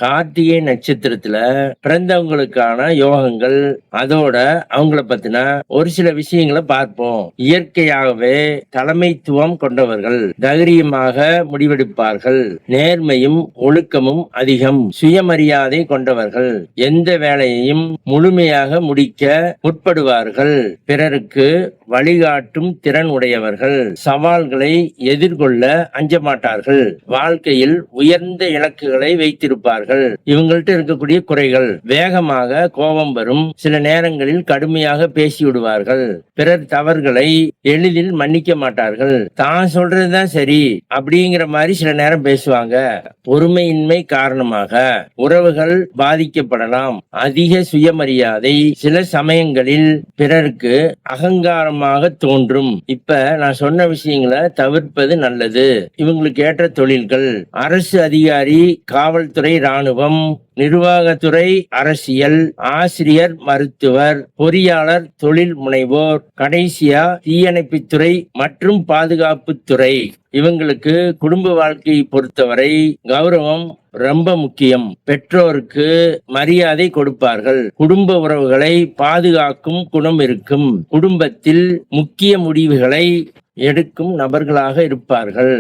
கார்த்திகை நட்சத்திரத்துல பிறந்தவங்களுக்கான யோகங்கள், அதோட அவங்கள பத்தின ஒரு சில விஷயங்களை பார்ப்போம். இயற்கையாகவே தலைமைத்துவம் கொண்டவர்கள், தைரியமாக முடிவெடுப்பார்கள், நேர்மையும் ஒழுக்கமும் அதிகம், சுயமரியாதை கொண்டவர்கள், எந்த வேலையையும் முழுமையாக முடிக்க முற்படுவார்கள், பிறருக்கு வழிகாட்டும் திறன் உடையவர்கள், சவால்களை எதிர்கொள்ள அஞ்ச மாட்டார்கள், வாழ்க்கையில் உயர்ந்த இலக்குகளை வைத்திருப்பார்கள். இவங்கள்ட்ட இருக்கக்கூடிய குறைகள்: வேகமாக கோபம் வரும், சில நேரங்களில் கடுமையாக பேசிவிடுவார்கள், பிறர் தவறுகளை எளிதில் மன்னிக்க மாட்டார்கள், தான் சொல்றதுதான் சரி அப்படிங்கிற மாதிரி சில நேரம் பேசுவாங்க. பொறுமையின்மை காரணமாக உறவுகள் பாதிக்கப்படலாம். அதிக சுயமரியாதை, சில சமயங்களில் பிறருக்கு அகங்காரமாக தோன்றும். இப்ப நான் சொன்ன விஷயங்களை தவிர்ப்பது நல்லது. இவங்களுக்கு ஏற்ற தொழில்கள்: அரசு அதிகாரி, காவல்துறை, இராணுவம், நிர்வாகத்துறை, அரசியல், ஆசிரியர், மருத்துவர், பொறியாளர், தொழில் முனைவோர், கடைசியா தீயணைப்புத்துறை மற்றும் பாதுகாப்புத்துறை. இவங்களுக்கு குடும்ப வாழ்க்கையை பொறுத்தவரை கௌரவம் ரொம்ப முக்கியம். பெற்றோருக்கு மரியாதை கொடுப்பார்கள், குடும்ப உறவுகளை பாதுகாக்கும் குணம் இருக்கும், குடும்பத்தில் முக்கிய முடிவுகளை எடுக்கும் நபர்களாக இருப்பார்கள்.